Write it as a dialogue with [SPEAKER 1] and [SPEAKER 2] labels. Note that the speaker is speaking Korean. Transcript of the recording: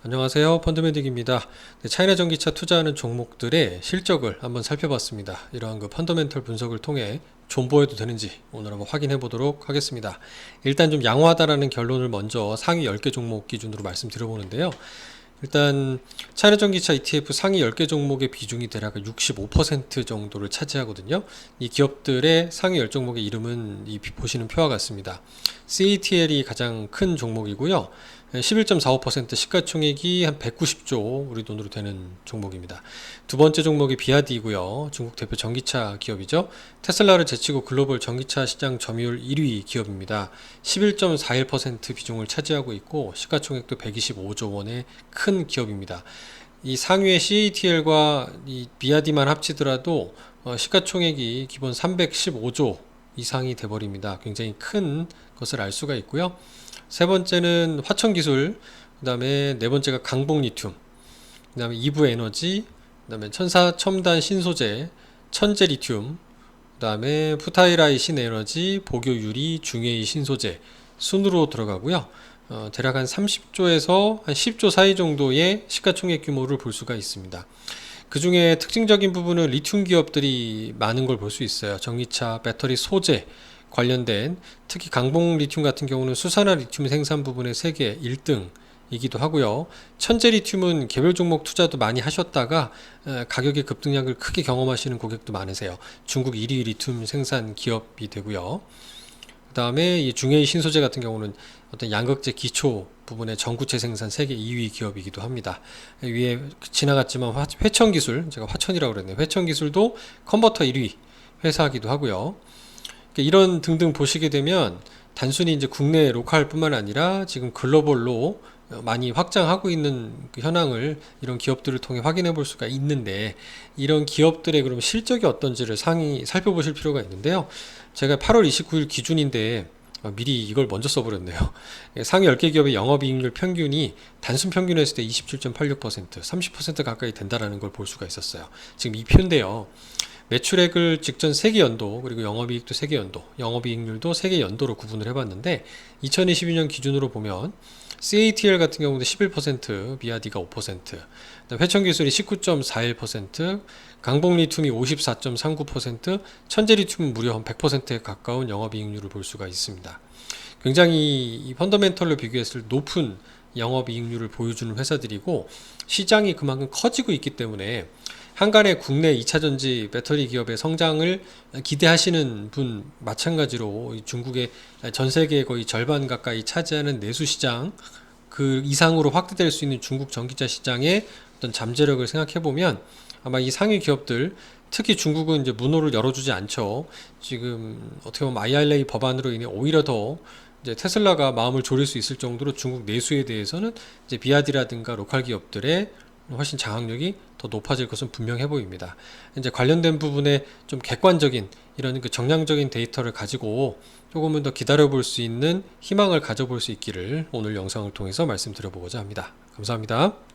[SPEAKER 1] 안녕하세요. 펀더멘틱입니다. 차이나 전기차 투자하는 종목들의 실적을 한번 살펴봤습니다. 이러한 펀더멘털 분석을 통해 존버해도 되는지 오늘 한번 확인해 보도록 하겠습니다. 일단 좀 양호하다라는 결론을 먼저 상위 10개 종목 기준으로 말씀드려 보는데요. 일단 차이나 전기차 ETF 상위 10개 종목의 비중이 대략 65% 정도를 차지하거든요. 이 기업들의 상위 10종목의 이름은 보시는 표와 같습니다. CATL이 가장 큰 종목이고요. 11.45% 시가총액이 한 190조 우리 돈으로 되는 종목입니다. 두 번째 종목이 비아디고요. 중국 대표 전기차 기업이죠. 테슬라를 제치고 글로벌 전기차 시장 점유율 1위 기업입니다. 11.41% 비중을 차지하고 있고 시가총액도 125조 원의 큰 기업입니다. 이 상위의 CATL과 이 비아디만 합치더라도 시가총액이 기본 315조 이상이 돼버립니다. 굉장히 큰 것을 알 수가 있고요. 세 번째는 화천기술, 그 다음에 네 번째가 강복리튬, 그 다음에 이브에너지, 그 다음에 첨단 신소재, 천재리튬, 그 다음에 푸타이라이 신에너지, 보교유리, 중해이 신소재 순으로 들어가고요. 대략 한 30조에서 한 10조 사이 정도의 시가총액 규모를 볼 수가 있습니다. 그 중에 특징적인 부분은 리튬 기업들이 많은 걸 볼 수 있어요. 전기차, 배터리 소재 관련된 특히 강봉 리튬 같은 경우는 수산화 리튬 생산 부분의 세계 1등이기도 하고요. 천재 리튬은 개별 종목 투자도 많이 하셨다가 가격의 급등락을 크게 경험하시는 고객도 많으세요. 중국 1위 리튬 생산 기업이 되고요. 그 다음에 이 중해이 신소재 같은 경우는 어떤 양극재 기초 부분의 전구체 생산 세계 2위 기업이기도 합니다. 위에 지나갔지만 회천기술, 제가 화천이라고 그랬네요. 회천기술도 컨버터 1위 회사이기도 하고요. 이런 등등 보시게 되면 단순히 이제 국내 로컬 뿐만 아니라 지금 글로벌로 많이 확장하고 있는 그 현황을 이런 기업들을 통해 확인해 볼 수가 있는데, 이런 기업들의 그럼 실적이 어떤지를 상위 살펴보실 필요가 있는데요. 제가 8월 29일 기준인데 미리 이걸 먼저 써버렸네요. 상위 10개 기업의 영업이익률 평균이 단순 평균 했을 때 27.86%, 30% 가까이 된다는 걸 볼 수가 있었어요. 지금 이 표인데요. 매출액을 직전 세계 연도, 그리고 영업이익도 세계 연도, 영업이익률도 세계 연도로 구분을 해봤는데 2022년 기준으로 보면 CATL 같은 경우도 11%, 비아디가 5%, 회천기술이 19.41%, 강복리튬이 54.39%, 천재리튬은 무려 한 100%에 가까운 영업이익률을 볼 수가 있습니다. 굉장히 이 펀더멘털로 비교했을 때 높은 영업이익률을 보여주는 회사들이고, 시장이 그만큼 커지고 있기 때문에 한간에 국내 2차전지 배터리 기업의 성장을 기대하시는 분 마찬가지로 중국의 전 세계의 거의 절반 가까이 차지하는 내수 시장, 그 이상으로 확대될 수 있는 중국 전기차 시장의 어떤 잠재력을 생각해 보면 아마 이 상위 기업들, 특히 중국은 이제 문호를 열어주지 않죠. 지금 어떻게 보면 IRA 법안으로 인해 오히려 더 이제 테슬라가 마음을 졸일 수 있을 정도로 중국 내수에 대해서는 이제 비아디라든가 로컬 기업들의 훨씬 장악력이 더 높아질 것은 분명해 보입니다. 이제 관련된 부분에 좀 객관적인 이런 그 정량적인 데이터를 가지고 조금은 더 기다려볼 수 있는 희망을 가져볼 수 있기를 오늘 영상을 통해서 말씀드려보고자 합니다. 감사합니다.